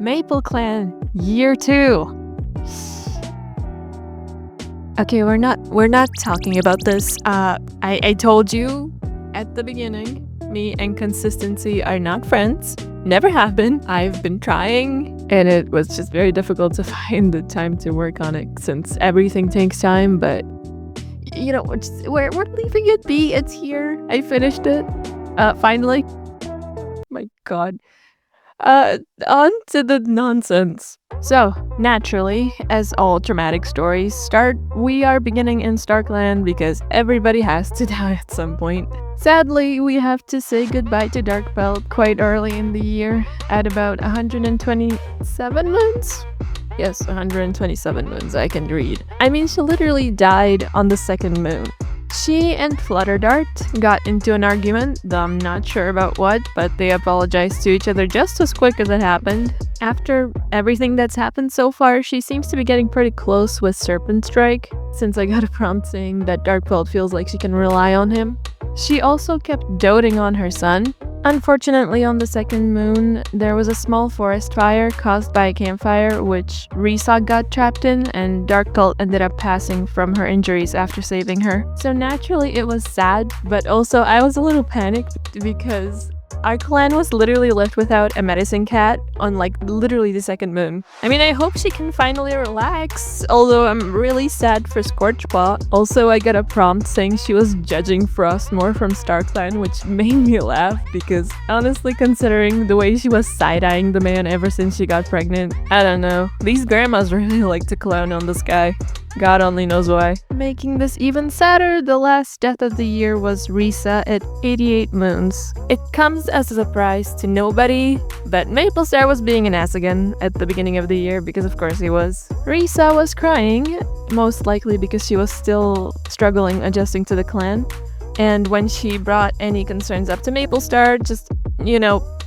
Maple Clan, year 2. Okay, we're not talking about this. I told you at the beginning, me and consistency are not friends. Never have been. I've been trying, and it was just very difficult to find the time to work on it since everything takes time, but you know, we're leaving it be. It's here. I finished it. Finally. My god. On to the nonsense. So, naturally, as all dramatic stories start, we are beginning in Starkland because everybody has to die at some point. Sadly, we have to say goodbye to Darkbelt quite early in the year, at about 127 moons? Yes, 127 moons, I can read. I mean, she literally died on the second moon. She and Flutterdart got into an argument, though I'm not sure about what, but they apologized to each other just as quick as it happened. After everything that's happened so far, she seems to be getting pretty close with Serpent Strike, since I got a prompt saying that Darkbelt feels like she can rely on him. She also kept doting on her son. Unfortunately, on the second moon, there was a small forest fire caused by a campfire, which Risa got trapped in, and Darkbelt ended up passing from her injuries after saving her. So naturally, it was sad, but also I was a little panicked because our clan was literally left without a medicine cat on literally the second moon. I mean, I hope she can finally relax, although I'm really sad for Scorchpaw. Also, I got a prompt saying she was judging Frostmore from StarClan, which made me laugh because honestly, considering the way she was side-eyeing the man ever since she got pregnant, I don't know. These grandmas really like to clown on this guy. God only knows why. Making this even sadder, the last death of the year was Risa at 88 moons. It comes as a surprise to nobody, but Maplestar was being an ass again at the beginning of the year because of course he was. Risa was crying, most likely because she was still struggling adjusting to the clan. And when she brought any concerns up to Maplestar, just,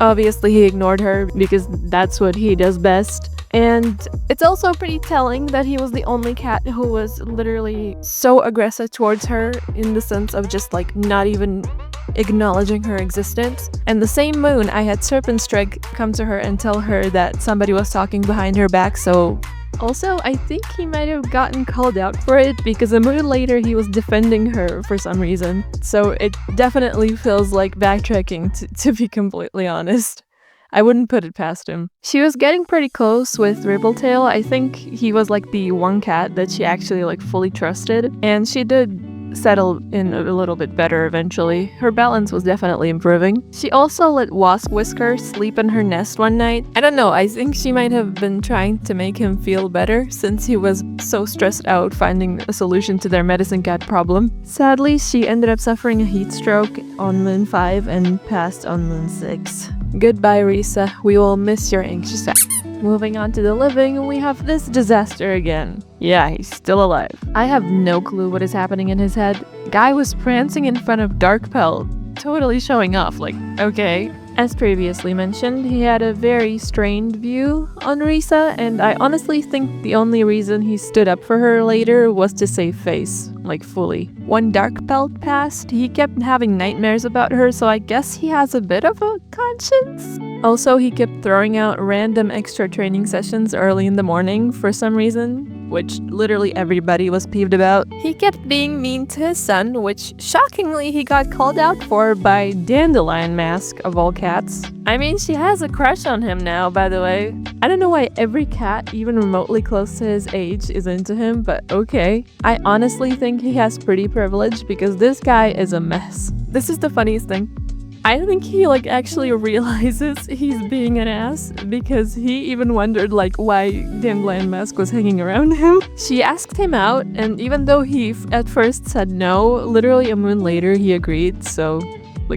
obviously he ignored her because that's what he does best. And it's also pretty telling that he was the only cat who was literally so aggressive towards her in the sense of just not even acknowledging her existence. And the same moon, I had Serpent Strike come to her and tell her that somebody was talking behind her back, so also, I think he might have gotten called out for it because a moon later he was defending her for some reason. So it definitely feels like backtracking, to be completely honest. I wouldn't put it past him. She was getting pretty close with Ribbletail. I think he was the one cat that she actually fully trusted. And she did settle in a little bit better eventually. Her balance was definitely improving. She also let Wasp Whisker sleep in her nest one night. I don't know, I think she might have been trying to make him feel better since he was so stressed out finding a solution to their medicine cat problem. Sadly, she ended up suffering a heat stroke on moon 5 and passed on moon 6. Goodbye, Risa. We will miss your anxious ass. Moving on to the living, we have this disaster again. Yeah, he's still alive. I have no clue what is happening in his head. Guy was prancing in front of Darkbelt, totally showing off, okay. As previously mentioned, he had a very strained view on Risa, and I honestly think the only reason he stood up for her later was to save face, fully. When Darkbelt passed, he kept having nightmares about her, so I guess he has a bit of a conscience. Also, he kept throwing out random extra training sessions early in the morning for some reason, which literally everybody was peeved about. He kept being mean to his son, which shockingly he got called out for by Dandelion Mask of all cats. I mean, she has a crush on him now, by the way. I don't know why every cat, even remotely close to his age, is into him, but okay. I honestly think he has pretty privilege because this guy is a mess. This is the funniest thing. I think he actually realizes he's being an ass because he even wondered why Dandelion Mask was hanging around him. She asked him out, and even though he at first said no, literally a moon later he agreed, so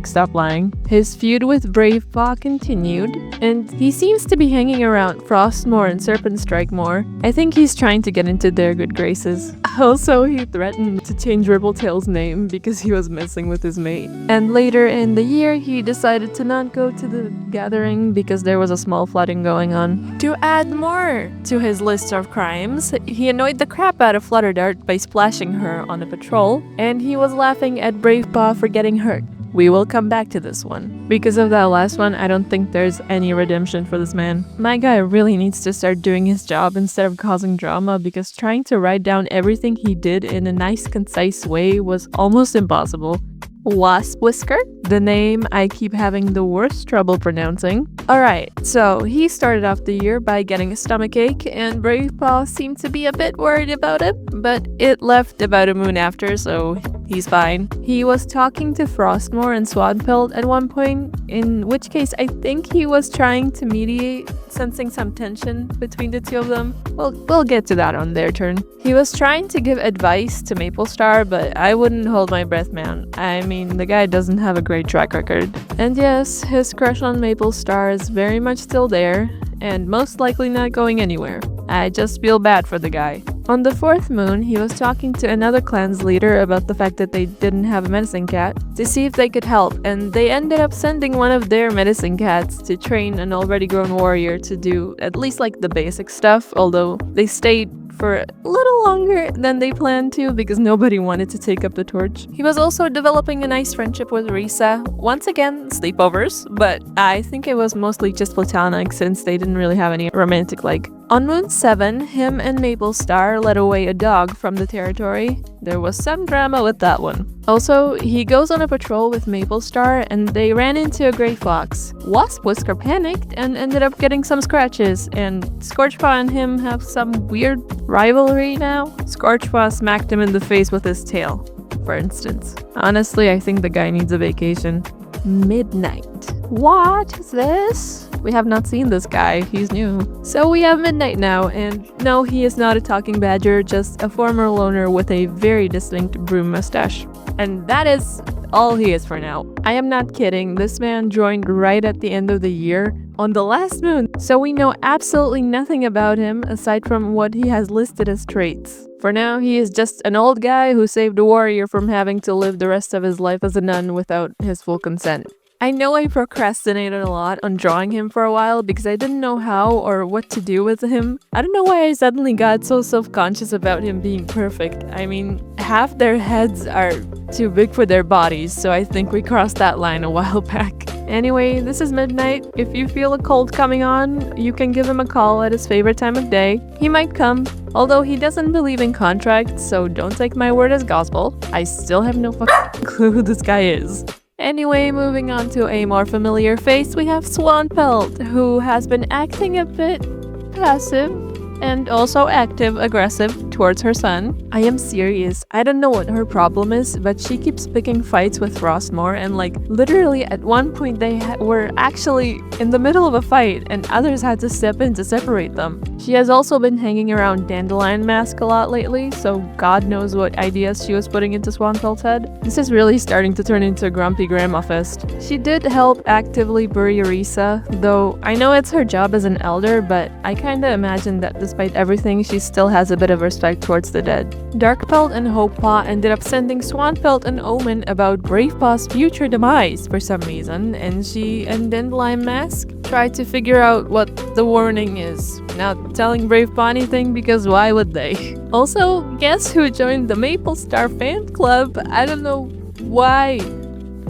stop lying. His feud with Bravepaw continued, and he seems to be hanging around Frostmore and Serpent Strike more. I think he's trying to get into their good graces. Also, he threatened to change Ribbletail's name because he was messing with his mate. And later in the year, he decided to not go to the gathering because there was a small flooding going on. To add more to his list of crimes, he annoyed the crap out of Flutterdart by splashing her on a patrol, and he was laughing at Bravepaw for getting hurt. We will come back to this one. Because of that last one, I don't think there's any redemption for this man. My guy really needs to start doing his job instead of causing drama, because trying to write down everything he did in a nice, concise way was almost impossible. Wasp Whisker, the name I keep having the worst trouble pronouncing. Alright, so he started off the year by getting a stomachache, and Brave Paw seemed to be a bit worried about it, but it left about a moon after, so he's fine. He was talking to Frostmore and Swampelt at one point, in which case I think he was trying to mediate, sensing some tension between the two of them. We'll get to that on their turn. He was trying to give advice to Maplestar, but I wouldn't hold my breath, man. I mean, the guy doesn't have a great track record. And yes, his crush on Maplestar is very much still there, and most likely not going anywhere. I just feel bad for the guy. On the 4th moon, he was talking to another clan's leader about the fact that they didn't have a medicine cat to see if they could help, and they ended up sending one of their medicine cats to train an already grown warrior to do at least like the basic stuff, although they stayed for a little longer than they planned to because nobody wanted to take up the torch. He was also developing a nice friendship with Risa. Once again, sleepovers, but I think it was mostly just platonic since they didn't really have any romantic like. On Moon 7, him and Maplestar led away a dog from the territory. There was some drama with that one. Also, he goes on a patrol with Maplestar and they ran into a gray fox. Wasp Whisker panicked and ended up getting some scratches, and Scorchpaw and him have some weird rivalry now. Scorchpaw smacked him in the face with his tail, for instance. Honestly, I think the guy needs a vacation. Midnight. What is this? We have not seen this guy, he's new. So we have Midnight now, and no, he is not a talking badger, just a former loner with a very distinct broom mustache. And that is all he is for now. I am not kidding, this man joined right at the end of the year, on the last moon, so we know absolutely nothing about him aside from what he has listed as traits. For now, he is just an old guy who saved a warrior from having to live the rest of his life as a nun without his full consent. I know I procrastinated a lot on drawing him for a while because I didn't know how or what to do with him. I don't know why I suddenly got so self-conscious about him being perfect. I mean, half their heads are too big for their bodies, so I think we crossed that line a while back. Anyway, this is Midnight. If you feel a cold coming on, you can give him a call at his favorite time of day. He might come, although he doesn't believe in contracts, so don't take my word as gospel. I still have no fucking clue who this guy is. Anyway, moving on to a more familiar face, we have Swampelt, who has been acting a bit passive and also aggressive towards her son. I am serious. I don't know what her problem is, but she keeps picking fights with Frostmore, and like literally at one point they were actually in the middle of a fight and others had to step in to separate them. She has also been hanging around Dandelion Mask a lot lately, so God knows what ideas she was putting into Swampelt's head. This is really starting to turn into a grumpy grandma fest. She did help actively bury Arisa, though I know it's her job as an elder, but I kinda imagine that despite everything, she still has a bit of respect towards the dead. Darkpelt and Hopepaw ended up sending Swampelt an omen about Bravepaw's future demise for some reason, and she and Dandelion Mask tried to figure out what the warning is. Not telling Bravepaw anything because why would they? Also, guess who joined the Maplestar fan club? I don't know why.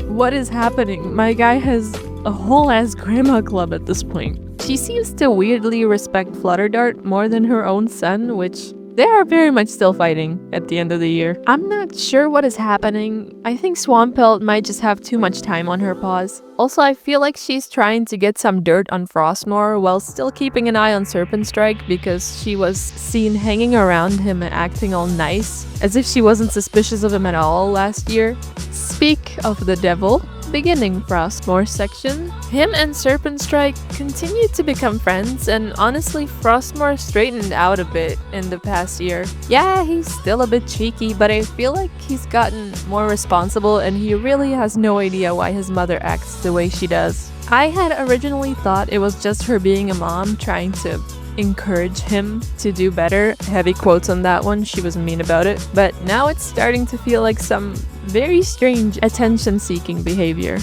What is happening? My guy has a whole ass grandma club at this point. She seems to weirdly respect Flutterdart more than her own son, which they are very much still fighting at the end of the year. I'm not sure what is happening. I think Swampelt might just have too much time on her paws. Also, I feel like she's trying to get some dirt on Frostmore while still keeping an eye on Serpentstrike because she was seen hanging around him and acting all nice, as if she wasn't suspicious of him at all last year. Speak of the devil. Beginning Frostmore section, him and Serpentstrike continued to become friends, and honestly Frostmore straightened out a bit in the past year. Yeah, he's still a bit cheeky, but I feel like he's gotten more responsible and he really has no idea why his mother acts the way she does. I had originally thought it was just her being a mom trying to encourage him to do better. Heavy quotes on that one, she was mean about it. But now it's starting to feel like some very strange attention-seeking behavior.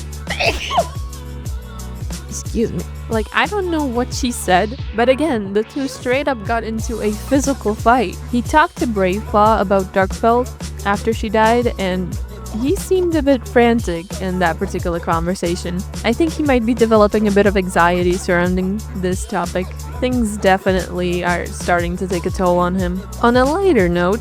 Excuse me. Like, I don't know what she said, but again, the two straight up got into a physical fight. He talked to Bravepaw about Darkfelt after she died, and he seemed a bit frantic in that particular conversation. I think he might be developing a bit of anxiety surrounding this topic. Things definitely are starting to take a toll on him. On a lighter note,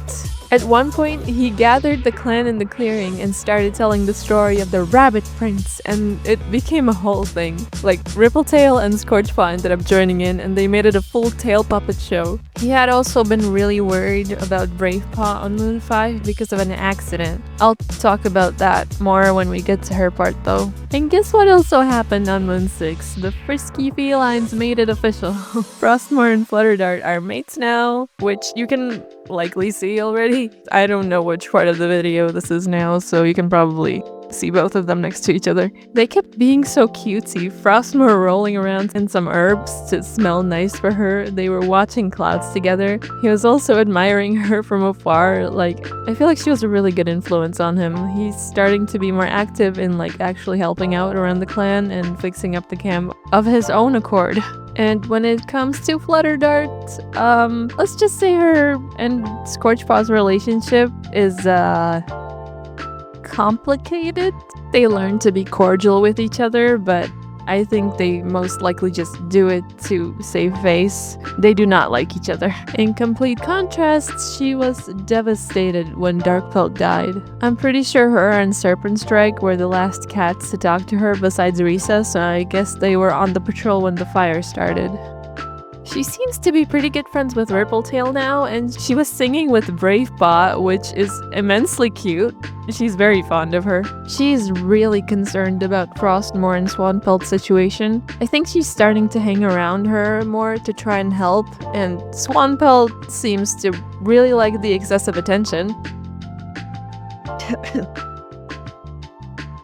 at one point, he gathered the clan in the clearing and started telling the story of the Rabbit Prince, and it became a whole thing. Like, Rippletail and Scorchpaw ended up joining in, and they made it a full tail puppet show. He had also been really worried about Bravepaw on Moon 5 because of an accident. I'll talk about that more when we get to her part though. And guess what also happened on Moon 6? The frisky felines made it official. Frostmore and Flutterdart are mates now, which you can likely see already. I don't know which part of the video this is now, so you can probably see both of them next to each other. They kept being so cutesy. Frostmore rolling around in some herbs to smell nice for her. They were watching clouds together. He was also admiring her from afar. Like, I feel like she was a really good influence on him. He's starting to be more active in like actually helping out around the clan and fixing up the camp of his own accord. And when it comes to Flutterdart, let's just say her and Scorchpaw's relationship is, complicated. They learn to be cordial with each other, but I think they most likely just do it to save face. They do not like each other. In complete contrast, she was devastated when Darkpelt died. I'm pretty sure her and Serpentstrike were the last cats to talk to her besides Risa, so I guess they were on the patrol when the fire started. She seems to be pretty good friends with Rippletail now, and she was singing with Bravepaw, which is immensely cute. She's very fond of her. She's really concerned about Frostmore and Swanpelt's situation. I think she's starting to hang around her more to try and help, and Swanpelt seems to really like the excessive attention.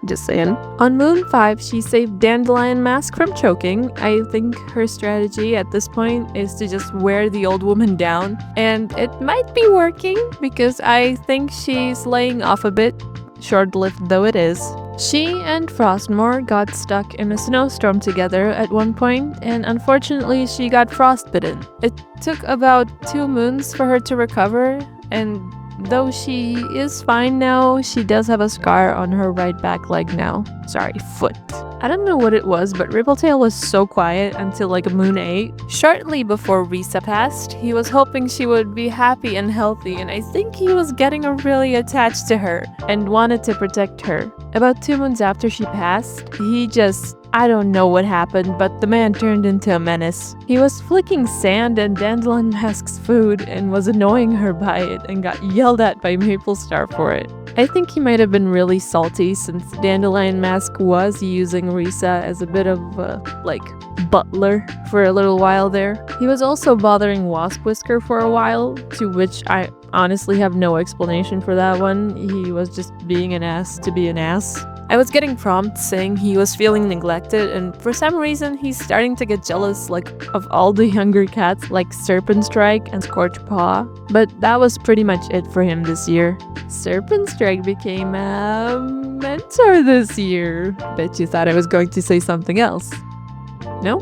Just saying. On Moon 5, she saved Dandelion Mask from choking. I think her strategy at this point is to just wear the old woman down. And it might be working because I think she's laying off a bit, short-lived though it is. She and Frostmore got stuck in a snowstorm together at one point, and unfortunately she got frostbitten. It took about 2 moons for her to recover, and though she is fine now, she does have a scar on her right back leg now. Sorry, foot. I don't know what it was, but Rippletail was so quiet until like Moon 8. Shortly before Risa passed, he was hoping she would be happy and healthy, and I think he was getting really attached to her and wanted to protect her. About 2 moons after she passed, I don't know what happened, but the man turned into a menace. He was flicking sand and Dandelion Mask's food and was annoying her by it and got yelled at by Maplestar for it. I think he might have been really salty since Dandelion Mask was using Risa as a bit of a, butler for a little while there. He was also bothering Wasp Whisker for a while, to which I honestly have no explanation for that one. He was just being an ass to be an ass. I was getting prompts saying he was feeling neglected, and for some reason he's starting to get jealous of all the younger cats like Serpentstrike and Scorchpaw. But that was pretty much it for him this year. Serpentstrike became a mentor this year. Bet you thought I was going to say something else. No?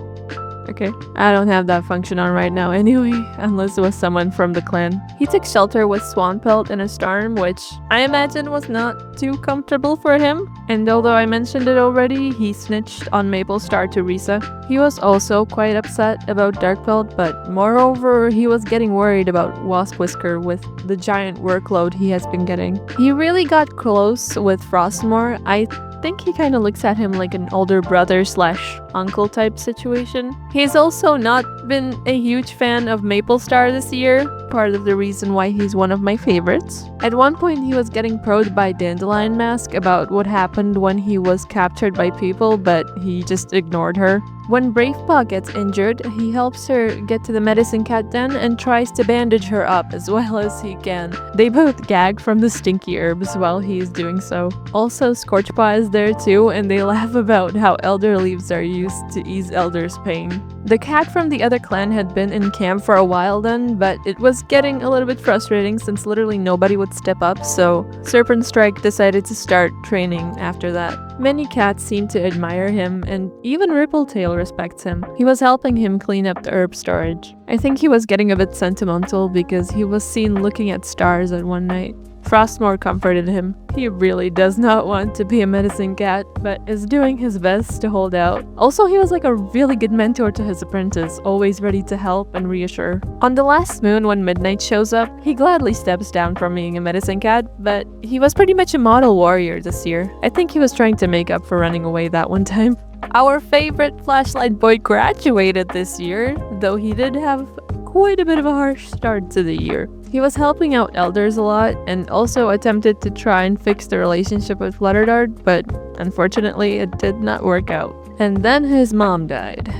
Okay. I don't have that function on right now anyway, unless it was someone from the clan. He took shelter with Swanpelt in a storm, which I imagine was not too comfortable for him. And although I mentioned it already, he snitched on Maplestar to Risa. He was also quite upset about Darkpelt, but moreover, he was getting worried about Wasp Whisker with the giant workload he has been getting. He really got close with Frostmore. I think he kind of looks at him like an older brother / uncle type situation. He's also not been a huge fan of Maplestar this year, part of the reason why he's one of my favorites. At one point he was getting probed by Dandelion Mask about what happened when he was captured by people, but he just ignored her. When Bravepaw gets injured, he helps her get to the medicine cat den and tries to bandage her up as well as he can. They both gag from the stinky herbs while he's doing so. Also, Scorchpaw is there too, and they laugh about how elder leaves are used to ease elders' pain. The cat from the other clan had been in camp for a while then, but it was getting a little bit frustrating since literally nobody would step up, so Serpentstrike decided to start training after that. Many cats seem to admire him, and even Rippletail respects him. He was helping him clean up the herb storage. I think he was getting a bit sentimental because he was seen looking at stars at one night. Frostmore comforted him. He really does not want to be a medicine cat, but is doing his best to hold out. Also, he was like a really good mentor to his apprentice, always ready to help and reassure. On the last moon, when Midnight shows up, he gladly steps down from being a medicine cat, but he was pretty much a model warrior this year. I think he was trying to make up for running away that one time. Our favorite flashlight boy graduated this year, though he did have quite a bit of a harsh start to the year. He was helping out elders a lot and also attempted to try and fix the relationship with Flutterdart, but unfortunately it did not work out. And then his mom died.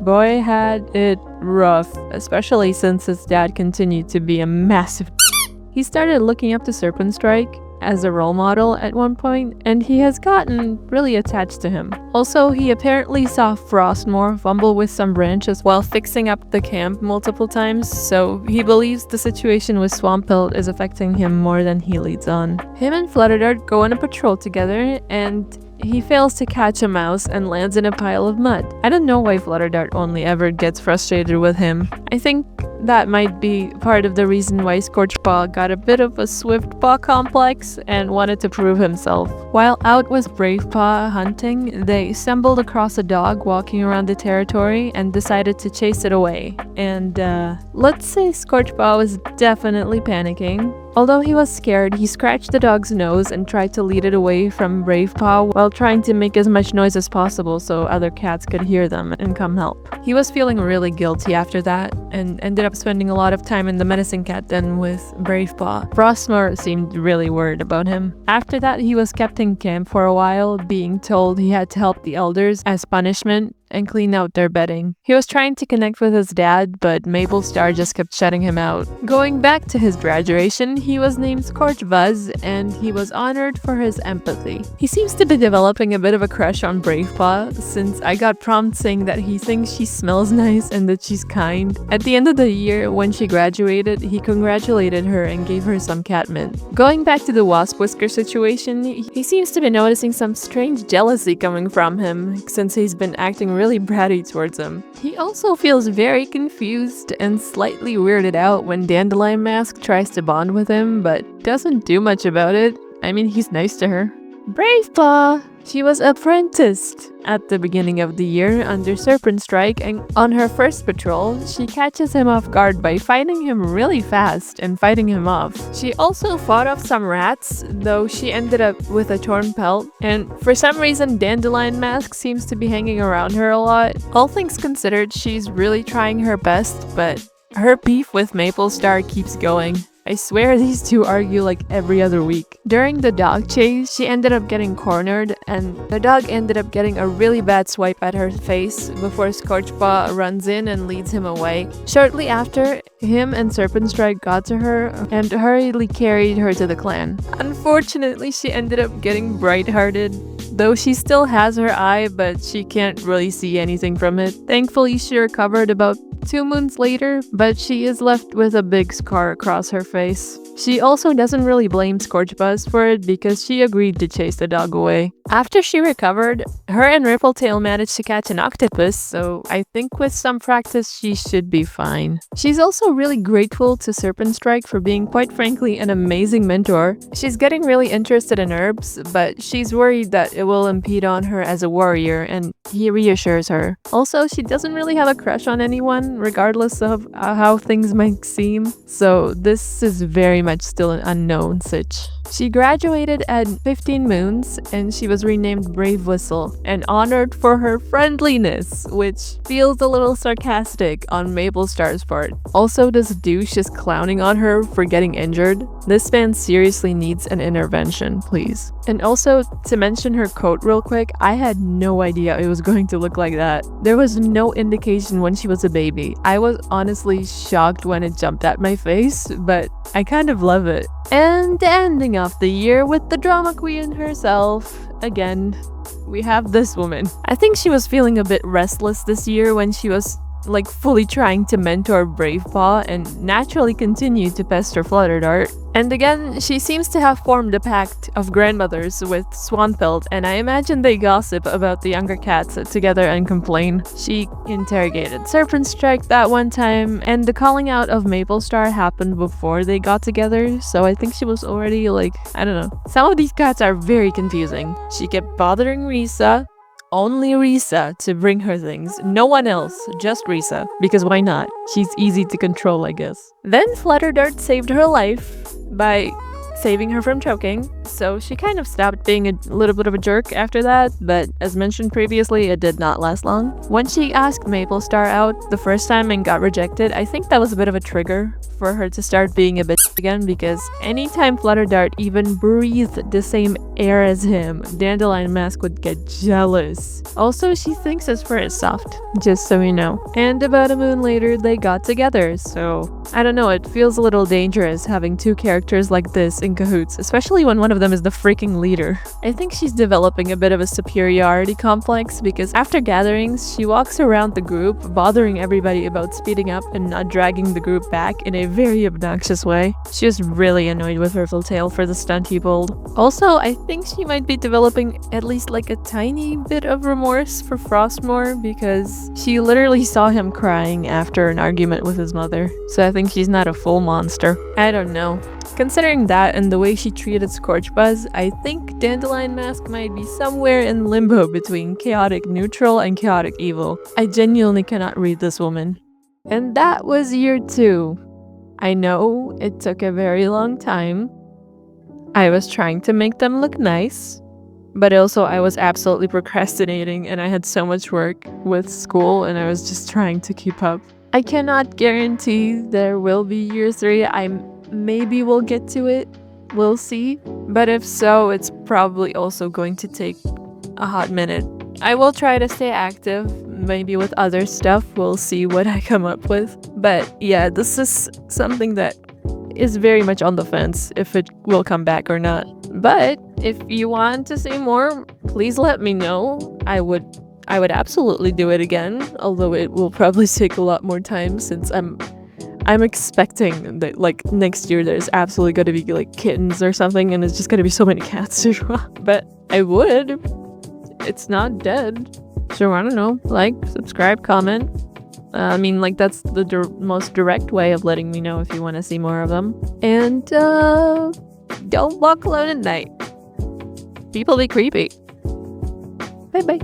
Boy had it rough, especially since his dad continued to be a massive He started looking up to Serpentstrike as a role model at one point, and he has gotten really attached to him. Also, he apparently saw Frostmore fumble with some branches while fixing up the camp multiple times, so he believes the situation with Swampelt is affecting him more than he leads on. Him and Flutterdart go on a patrol together, and he fails to catch a mouse and lands in a pile of mud. I don't know why Flutterdart only ever gets frustrated with him. I think that might be part of the reason why Scorchpaw got a bit of a Swiftpaw complex and wanted to prove himself. While out with Bravepaw hunting, they stumbled across a dog walking around the territory and decided to chase it away. And let's say Scorchpaw was definitely panicking. Although he was scared, he scratched the dog's nose and tried to lead it away from Bravepaw while trying to make as much noise as possible so other cats could hear them and come help. He was feeling really guilty after that and ended up spending a lot of time in the medicine cat den with Bravepaw. Frostmore seemed really worried about him. After that, he was kept in camp for a while, being told he had to help the elders as punishment and clean out their bedding. He was trying to connect with his dad, but Maplestar just kept shutting him out. Going back to his graduation, he was named Scorchbuzz, and he was honored for his empathy. He seems to be developing a bit of a crush on Bravepaw, since I got prompts saying that he thinks she smells nice and that she's kind. At the end of the year, when she graduated, he congratulated her and gave her some catmint. Going back to the Wasp Whisker situation, he seems to be noticing some strange jealousy coming from him, since he's been acting really bratty towards him. He also feels very confused and slightly weirded out when Dandelion Mask tries to bond with him, but doesn't do much about it. I mean, he's nice to her. Bravepaw! She was apprenticed at the beginning of the year under Serpentstrike, and on her first patrol, she catches him off guard by fighting him really fast and fighting him off. She also fought off some rats, though she ended up with a torn pelt, and for some reason Dandelion Mask seems to be hanging around her a lot. All things considered, she's really trying her best, but her beef with Maplestar keeps going. I swear these two argue like every other week. During the dog chase, she ended up getting cornered, and the dog ended up getting a really bad swipe at her face before Scorchpaw runs in and leads him away. Shortly after, him and Serpentstrike got to her and hurriedly carried her to the clan. Unfortunately, she ended up getting bright-hearted, though she still has her eye, but she can't really see anything from it. Thankfully, she recovered about 2 moons later, but she is left with a big scar across her face. She also doesn't really blame Scorchbuzz for it because she agreed to chase the dog away. After she recovered, her and Rippletail managed to catch an octopus, so I think with some practice she should be fine. She's also really grateful to Serpentstrike for being quite frankly an amazing mentor. She's getting really interested in herbs, but she's worried that it will impede on her as a warrior, and he reassures her. Also, she doesn't really have a crush on anyone, regardless of how things might seem, so this is very much still an unknown sitch. She graduated at 15 moons, and she was renamed Brave Whistle and honored for her friendliness, which feels a little sarcastic on Maplestar's part. Also, this douche is clowning on her for getting injured. This man seriously needs an intervention, please. And also, to mention her coat real quick, I had no idea it was going to look like that. There was no indication when she was a baby. I was honestly shocked when it jumped at my face, but I kind of love it. And ending off the year with the drama queen herself. Again, we have this woman. I think she was feeling a bit restless this year when she was like fully trying to mentor Brave Paw and naturally continue to pester Flutter Dart. And again, she seems to have formed a pact of grandmothers with Swanfeld, and I imagine they gossip about the younger cats together and complain. She interrogated Serpent Strike that one time, and the calling out of Maple Star happened before they got together, so I think she was already like, I don't know. Some of these cats are very confusing. She kept bothering Risa, only Risa, to bring her things. No one else, just Risa. Because why not? She's easy to control, I guess. Then Flutter Dart saved her life by saving her from choking, so she kind of stopped being a little bit of a jerk after that, but as mentioned previously, it did not last long. When she asked Maple Star out the first time and got rejected, I think that was a bit of a trigger for her to start being a bitch again, because anytime Flutter Dart even breathed the same air as him, Dandelion Mask would get jealous. Also, she thinks his fur is soft, just so you know. And about a moon later, they got together, so I don't know, it feels a little dangerous having two characters like this in cahoots, especially when one of them is the freaking leader. I think she's developing a bit of a superiority complex because after gatherings, she walks around the group, bothering everybody about speeding up and not dragging the group back in a very obnoxious way. She was really annoyed with Tail for the stunt he pulled. Also, I think she might be developing at least like a tiny bit of remorse for Frostmore because she literally saw him crying after an argument with his mother. So I think she's not a full monster. I don't know. Considering that and the way she treated Scorchbuzz, I think Dandelion Mask might be somewhere in limbo between chaotic neutral and chaotic evil. I genuinely cannot read this woman. And that was year 2. I know it took a very long time. I was trying to make them look nice, but also I was absolutely procrastinating and I had so much work with school and I was just trying to keep up. I cannot guarantee there will be year 3. Maybe we'll get to it. We'll see. But if so, it's probably also going to take a hot minute. I will try to stay active, maybe with other stuff. We'll see what I come up with. But yeah, this is something that is very much on the fence if it will come back or not. But if you want to see more, please let me know. I would absolutely do it again, although it will probably take a lot more time since I'm expecting that like next year there's absolutely going to be like kittens or something and it's just going to be so many cats to draw. But I would. It's not dead. So I don't know. Like, subscribe, comment. I mean, like, that's the most direct way of letting me know if you want to see more of them. And don't walk alone at night. People be creepy. Bye-bye.